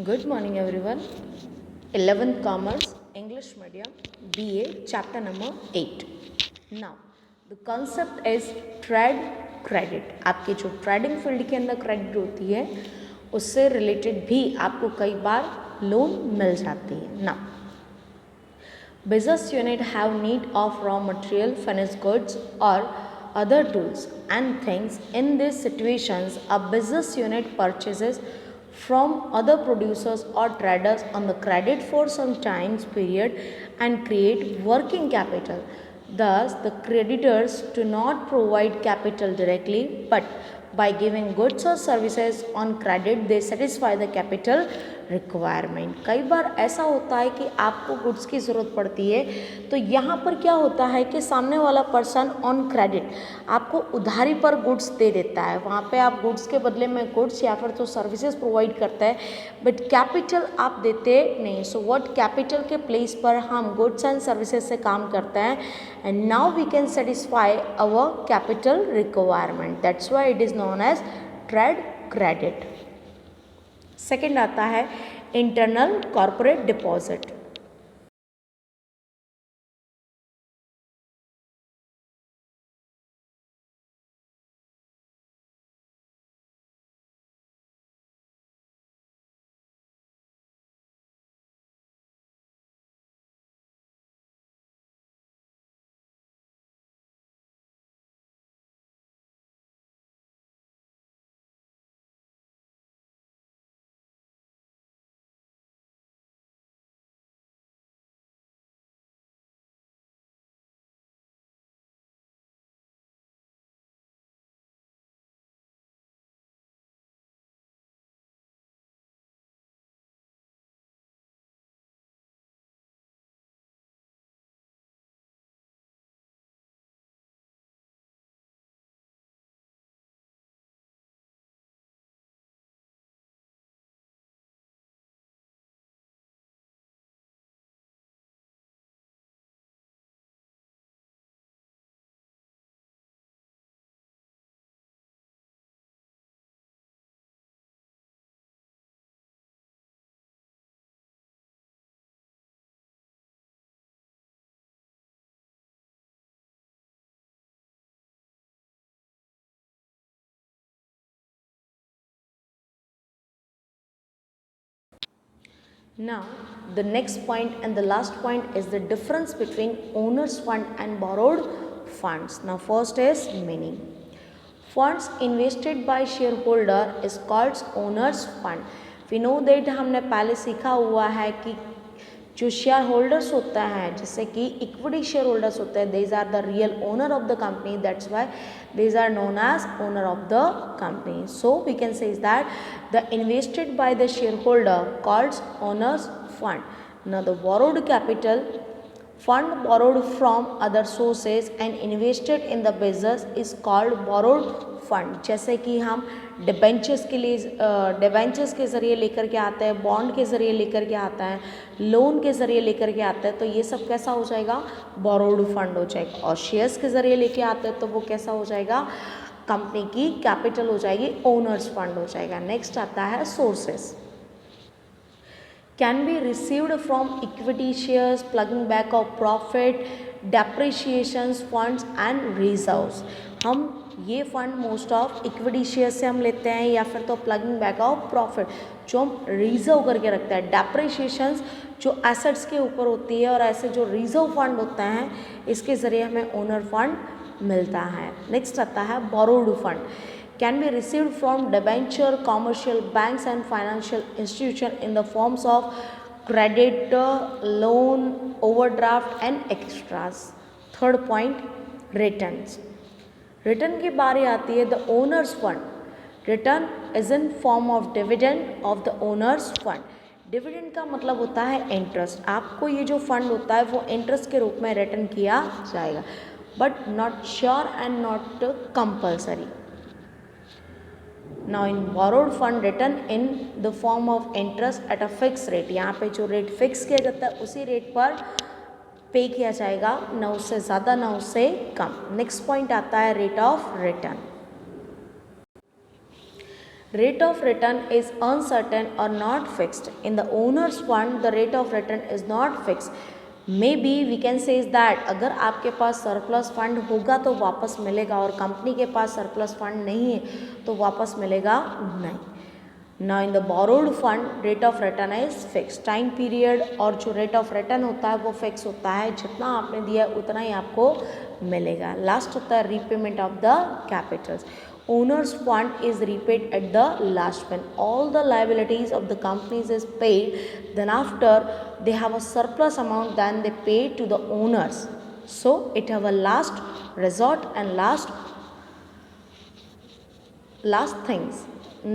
Good morning everyone. 11th Commerce English Medium BA chapter number 8. Now the concept is trade credit. आपके जो trading field के अंदर credit होती है उससे रिलेटेड भी आपको कई बार लोन मिल जाती है. Now business unit have need of raw material, finished goods or other tools and things. In these situations, a business unit purchases from other producers or traders on the credit for some time period and create working capital. Thus, the creditors do not provide capital directly, but by giving goods or services on credit, they satisfy the capital requirement. कई बार ऐसा होता है कि आपको goods की ज़रूरत पड़ती है तो यहाँ पर क्या होता है कि सामने वाला पर्सन ऑन क्रेडिट आपको उधारी पर गुड्स दे देता है. वहाँ पे आप गुड्स के बदले में गुड्स या फिर तो सर्विसेज प्रोवाइड करता है बट कैपिटल आप देते नहीं. सो व्हाट कैपिटल के प्लेस पर हम गुड्स एंड सर्विसेज से काम करते हैं and now we can satisfy our capital requirement. That's why it is known as trade credit. Second आता है internal corporate deposit. Now, the next point and the last point is the difference between owner's fund and borrowed funds. Now, first is meaning. Funds invested by shareholder is called owner's fund. We know that हमने पहले सीखा हुआ है कि जो share holders होता है जैसे कि इक्विटी शेयर होल्डर्स होते हैं these are the real owner of the company. That's why these are known as owner of the company. So we can say is that the invested by the shareholder called owner's fund. Now the borrowed capital fund borrowed from other sources and invested in the business is called borrowed fund. जैसे कि हम debentures के लिए debentures के ज़रिए लेकर के आते हैं, बॉन्ड के ज़रिए लेकर के आता है, लोन के ज़रिए लेकर के आता है, तो ये सब कैसा हो जाएगा बोरोड फंड हो जाएगा. और शेयर्स के ज़रिए लेके आते हैं तो वो कैसा हो जाएगा कंपनी की कैपिटल हो जाएगी, ओनर्स फंड हो जाएगा. नेक्स्ट आता है sources. Can be received from equity shares, plugging back of profit, depreciations funds and reserves. हम ये fund most of equity share से हम लेते हैं या फिर तो प्लगिंग बैक ऑफ प्रॉफिट जो हम रिजर्व करके रखते हैं. डेप्रिशिएशंस जो एसेट्स के ऊपर होती है और ऐसे जो रिजर्व फंड होता है इसके ज़रिए हमें ओनर फंड मिलता है. नेक्स्ट आता है borrowed fund. Can be received from debenture, commercial banks and financial institution in the forms of credit, loan, overdraft and extras. Third point, returns. Return की बारी आती है the owner's fund. Return is in form of dividend of the owner's fund. Dividend का मतलब होता है interest. आपको ये जो फंड होता है वो इंटरेस्ट के रूप में रिटर्न किया जाएगा but not sure and not compulsory. Now in borrowed fund return in the form of interest at a fix rate. यहाँ पे जो रेट फिक्स किया जाता है उसी रेट पर पे किया जाएगा, ना उससे ज़्यादा ना उससे कम. नेक्स्ट पॉइंट आता है rate of return. Rate of return is uncertain or not fixed. In the owner's fund, the rate of return is not fixed. Maybe we can say is that अगर आपके पास सरप्लस फंड होगा तो वापस मिलेगा और company के पास surplus fund नहीं है तो वापस मिलेगा नहीं. Now in the borrowed fund rate of return is fixed. Time period और जो रेट ऑफ रिटर्न होता है वो फिक्स होता है, जितना आपने दिया उतना ही आपको मिलेगा. लास्ट होता है repayment of the Capitals. Owner's fund is repaid at the last when all the liabilities of the companies is paid. Then after they have a surplus amount, then they pay to the owners. So it have a last resort and last things.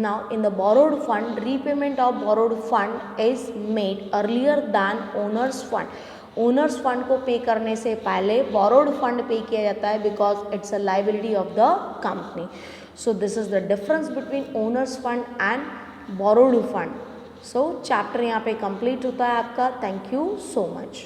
Now in the borrowed fund, repayment of borrowed fund is made earlier than owner's fund. Owner's fund को पे करने से पहले borrowed fund पे किया जाता है because it's a liability of the company. So this is the difference between owner's fund and borrowed fund. So chapter यहाँ पे कंप्लीट होता है आपका. Thank you so much.